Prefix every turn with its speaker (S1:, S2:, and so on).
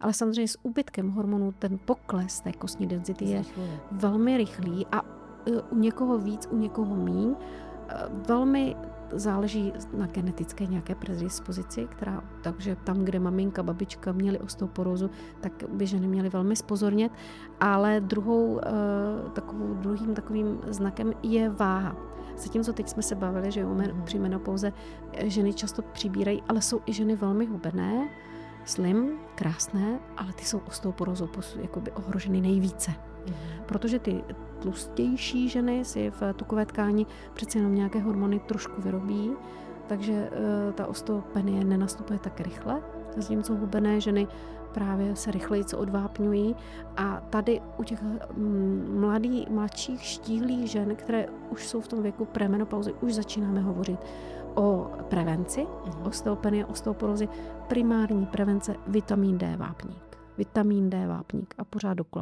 S1: Ale samozřejmě s úbytkem hormonů ten pokles té kostní denzity je velmi rychlý a u někoho víc, u někoho míň. Velmi záleží na genetické nějaké predispozici, takže tam, kde maminka, babička měly osteoporózu, tak by ženy měly velmi zpozornět, ale druhým takovým znakem je váha. Zatímco teď jsme se bavili, že při menopauze ženy často přibírají, ale jsou i ženy velmi hubené, slim, krásné, ale ty jsou osteoporózou jakoby ohroženy nejvíce. Protože ty tlustější ženy si v tukové tkáni přece jenom nějaké hormony trošku vyrobí, takže ta osteopenie nenastupuje tak rychle. Zatímco hubené ženy právě se rychleji odvápňují a tady u těch mladších štíhlých žen, které už jsou v tom věku premenopauzy, už začínáme hovořit o prevenci osteopenie, osteoporózy, primární prevence vitamin D vápník a pořád dokola.